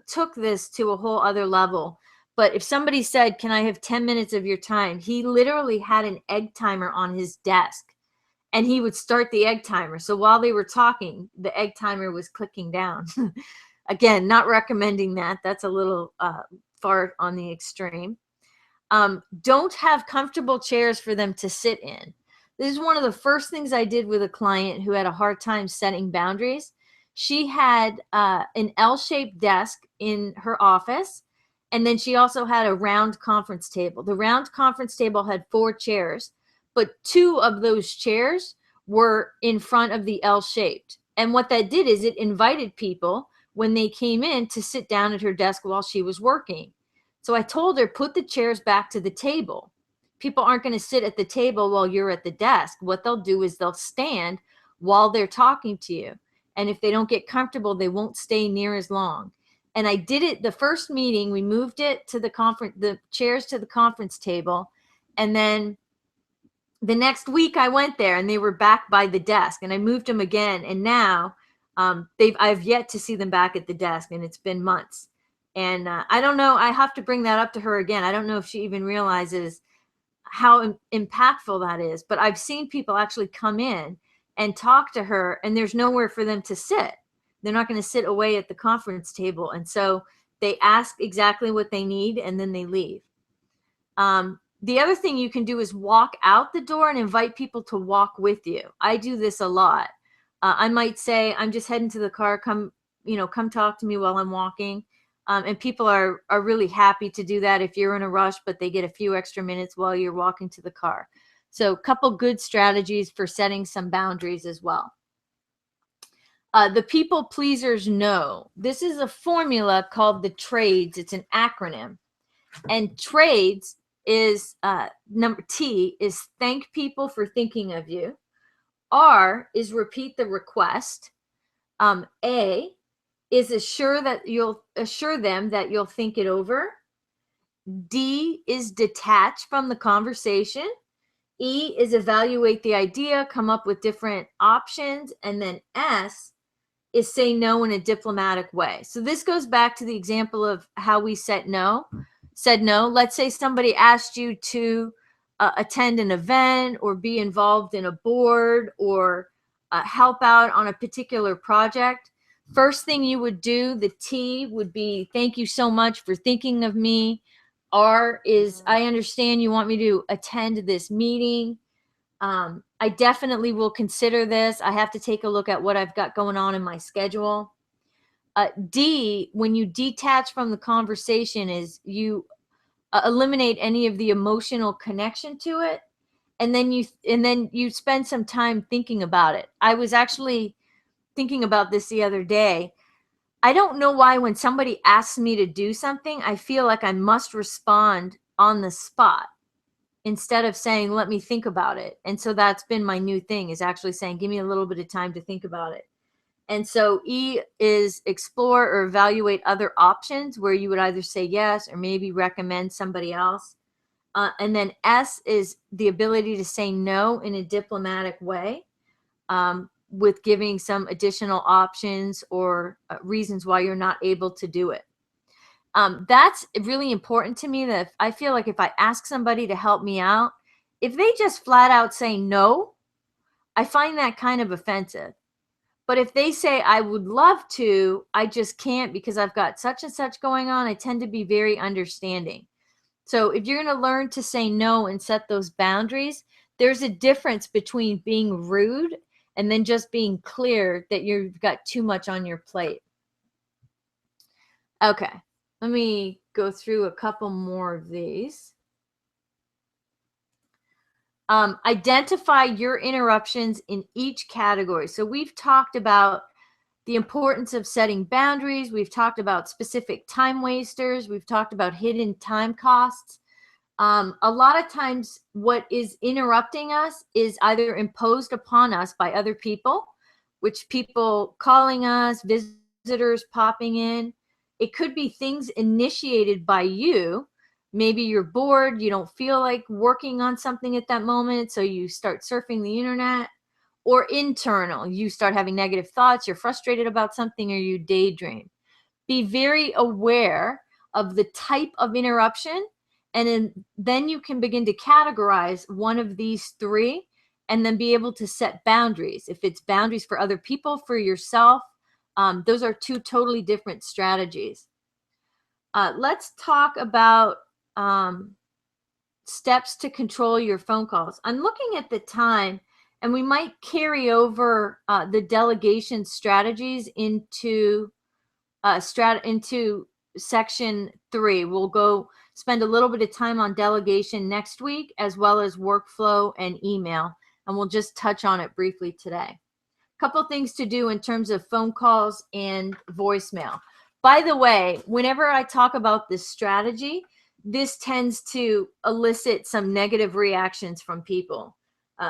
Speaker 1: took this to a whole other level. But if somebody said, can I have 10 minutes of your time? He literally had an egg timer on his desk, and he would start the egg timer. So while they were talking, the egg timer was clicking down. Again, not recommending that. That's a little far on the extreme. Don't have comfortable chairs for them to sit in. This is one of the first things I did with a client who had a hard time setting boundaries. She had an L-shaped desk in her office, and then she also had a round conference table. The round conference table had 4 chairs, but 2 of those chairs were in front of the L-shaped. And what that did is it invited people when they came in to sit down at her desk while she was working. So I told her, put the chairs back to the table. People aren't going to sit at the table while you're at the desk. What they'll do is they'll stand while they're talking to you. And if they don't get comfortable, they won't stay near as long. And I did it the first meeting. We moved it to the chairs to the conference table. And then the next week I went there and they were back by the desk, and I moved them again. And now I've yet to see them back at the desk, and it's been months. And I don't know, I have to bring that up to her again. I don't know if she even realizes how impactful that is, but I've seen people actually come in and talk to her, and there's nowhere for them to sit. They're not going to sit away at the conference table. And so they ask exactly what they need and then they leave. The other thing you can do is walk out the door and invite people to walk with you. I do this a lot. I might say, I'm just heading to the car. Come talk to me while I'm walking. And people are really happy to do that if you're in a rush, but they get a few extra minutes while you're walking to the car. So a couple good strategies for setting some boundaries as well. The people pleasers know. This is a formula called the TRADES. It's an acronym. And TRADES is number T is thank people for thinking of you. R is repeat the request. A is assure them that you'll think it over. D is detach from the conversation. E is evaluate the idea, come up with different options. And then S is say no in a diplomatic way. So this goes back to the example of how we said no. Let's say somebody asked you to attend an event or be involved in a board or help out on a particular project. First thing you would do, the T would be thank you so much for thinking of me. R is I understand you want me to attend this meeting. I definitely will consider this. I have to take a look at what I've got going on in my schedule. D, when you detach from the conversation, is you eliminate any of the emotional connection to it, and then you spend some time thinking about it. I was actually thinking about this the other day. I don't know why when somebody asks me to do something, I feel like I must respond on the spot instead of saying, let me think about it. And so that's been my new thing, is actually saying, give me a little bit of time to think about it. And so E is explore or evaluate other options, where you would either say yes or maybe recommend somebody else. And then S is the ability to say no in a diplomatic way, with giving some additional options or reasons why you're not able to do it. That's really important to me, that I feel like if I ask somebody to help me out, if they just flat out say no, I find that kind of offensive. But if they say, I would love to, I just can't because I've got such and such going on, I tend to be very understanding. So if you're going to learn to say no and set those boundaries, there's a difference between being rude and then just being clear that you've got too much on your plate. Okay, let me go through a couple more of these. Identify your interruptions in each category. So we've talked about the importance of setting boundaries. We've talked about specific time wasters. We've talked about hidden time costs. A lot of times what is interrupting us is either imposed upon us by other people, which people calling us, visitors popping in. It could be things initiated by you. Maybe you're bored, you don't feel like working on something at that moment, so you start surfing the internet. Or internal, you start having negative thoughts, you're frustrated about something, or you daydream. Be very aware of the type of interruption, and then you can begin to categorize one of these three and then be able to set boundaries. If it's boundaries for other people, for yourself, those are two totally different strategies. Let's talk about steps to control your phone calls. I'm looking at the time, and we might carry over the delegation strategies into section 3. We'll go spend a little bit of time on delegation next week, as well as workflow and email, and we'll just touch on it briefly today. A couple things to do in terms of phone calls and voicemail. By the way, whenever I talk about this strategy, this tends to elicit some negative reactions from people,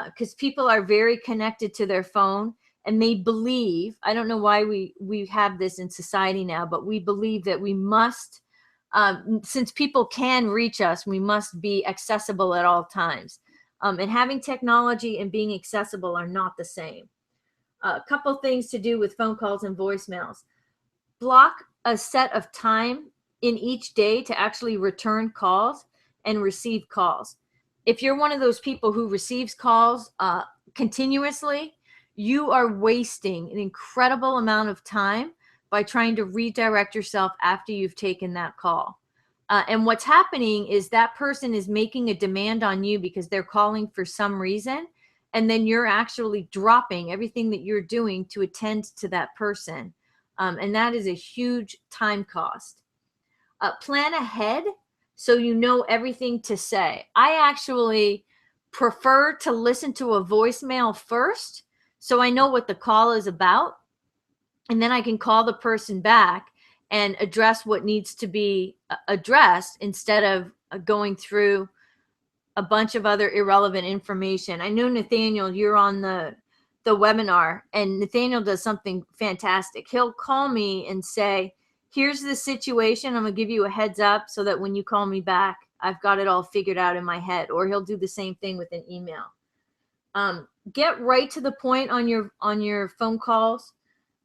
Speaker 1: because people are very connected to their phone, and they believe, I don't know why we have this in society now, but we believe that we must, since people can reach us, we must be accessible at all times. And having technology and being accessible are not the same. A couple things to do with phone calls and voicemails. Block a set of time in each day to actually return calls and receive calls. If you're one of those people who receives calls continuously, you are wasting an incredible amount of time by trying to redirect yourself after you've taken that call. And what's happening is that person is making a demand on you because they're calling for some reason. And then you're actually dropping everything that you're doing to attend to that person. And that is a huge time cost. Plan ahead so you know everything to say. I actually prefer to listen to a voicemail first so I know what the call is about. And then I can call the person back and address what needs to be addressed instead of going through a bunch of other irrelevant information. I know, Nathaniel, you're on the webinar, and Nathaniel does something fantastic. He'll call me and say, here's the situation. I'm going to give you a heads up so that when you call me back, I've got it all figured out in my head. Or he'll do the same thing with an email. Get right to the point on your phone calls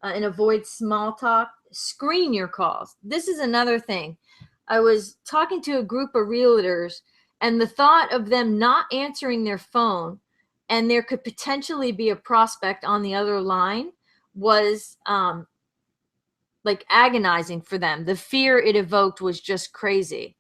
Speaker 1: and avoid small talk. Screen your calls. This is another thing. I was talking to a group of realtors, and the thought of them not answering their phone and there could potentially be a prospect on the other line was like agonizing for them. The fear it evoked was just crazy.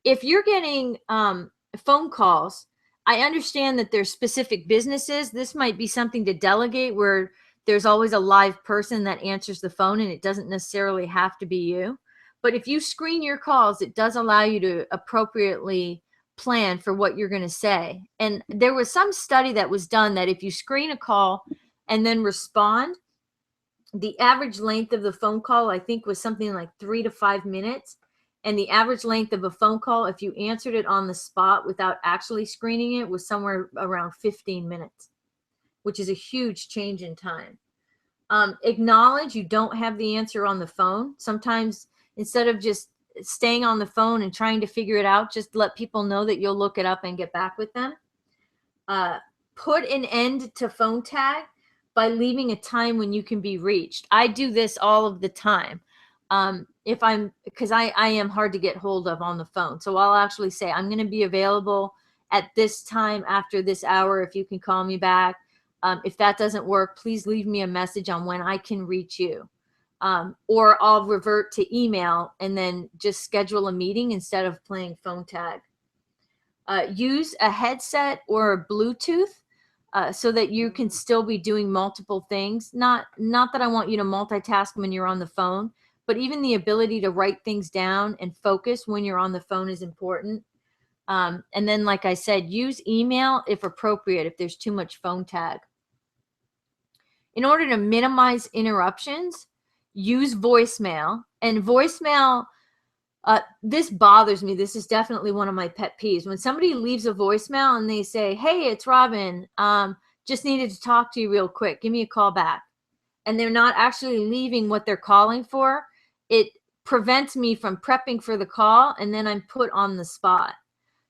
Speaker 1: If you're getting phone calls, I understand that there's specific businesses. This might be something to delegate where there's always a live person that answers the phone and it doesn't necessarily have to be you. But if you screen your calls, it does allow you to appropriately plan for what you're going to say. And there was some study that was done that if you screen a call and then respond, the average length of the phone call, I think, was something like 3 to 5 minutes. And the average length of a phone call, if you answered it on the spot without actually screening it, was somewhere around 15 minutes, which is a huge change in time. Acknowledge you don't have the answer on the phone. Sometimes instead of just staying on the phone and trying to figure it out, just let people know that you'll look it up and get back with them. Put an end to phone tag by leaving a time when you can be reached. I do this all of the time. Because I am hard to get hold of on the phone. So I'll actually say, I'm going to be available at this time after this hour if you can call me back. If that doesn't work, please leave me a message on when I can reach you. Or I'll revert to email and then just schedule a meeting instead of playing phone tag. Use a headset or a Bluetooth so that you can still be doing multiple things. Not that I want you to multitask when you're on the phone, but even the ability to write things down and focus when you're on the phone is important. And then, like I said, use email if appropriate, if there's too much phone tag. In order to minimize interruptions, use voicemail. And voicemail, this bothers me. This is definitely one of my pet peeves. When somebody leaves a voicemail and they say, hey, it's Robin, just needed to talk to you real quick. Give me a call back. And they're not actually leaving what they're calling for. It prevents me from prepping for the call, and then I'm put on the spot.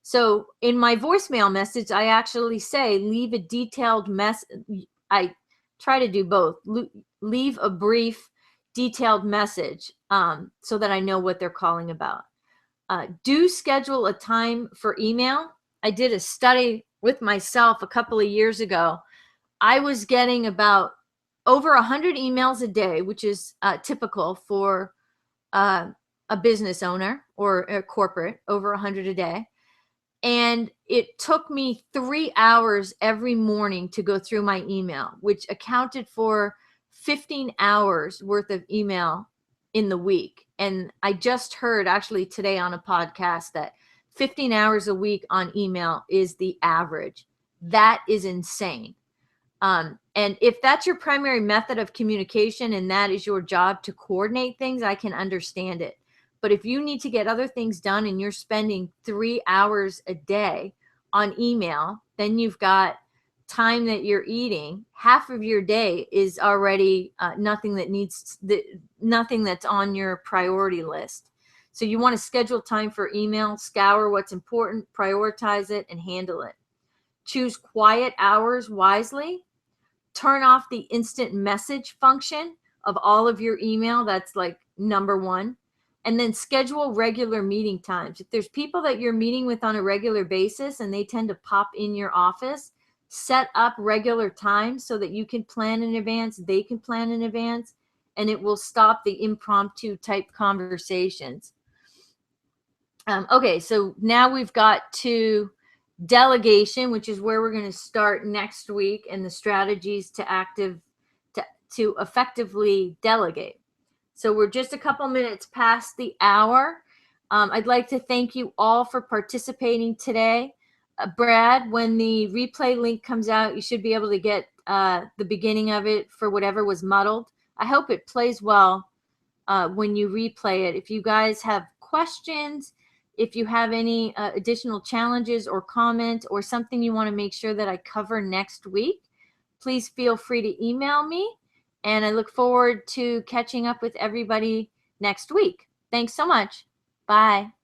Speaker 1: So in my voicemail message, I actually say, leave a detailed message. I try to do both. Leave a brief, detailed message so that I know what they're calling about. Do schedule a time for email. I did a study with myself a couple of years ago. I was getting about over 100 emails a day, which is typical for a business owner or a corporate, over 100 a day. And it took me 3 hours every morning to go through my email, which accounted for 15 hours worth of email in the week. And I just heard actually today on a podcast that 15 hours a week on email is the average. That is insane. And if that's your primary method of communication and that is your job to coordinate things, I can understand it. But if you need to get other things done and you're spending 3 hours a day on email, then you've got time that you're eating. Half of your day is already nothing that's on your priority list. So you want to schedule time for email, scour what's important, prioritize it, and handle it. choose quiet hours wisely, turn off the instant message function of all of your email. That's like number one. And then schedule regular meeting times. If there's people that you're meeting with on a regular basis and they tend to pop in your office, set up regular times so that you can plan in advance, they can plan in advance, and it will stop the impromptu type conversations. Okay, so now we've got to delegation, which is where we're going to start next week, and the strategies to effectively delegate. So we're just a couple minutes past the hour. I'd like to thank you all for participating today. Brad, when the replay link comes out, you should be able to get the beginning of it for whatever was muddled. I hope it plays well when you replay it. If you guys have questions, if you have any additional challenges or comments or something you want to make sure that I cover next week, please feel free to email me. And I look forward to catching up with everybody next week. Thanks so much. Bye.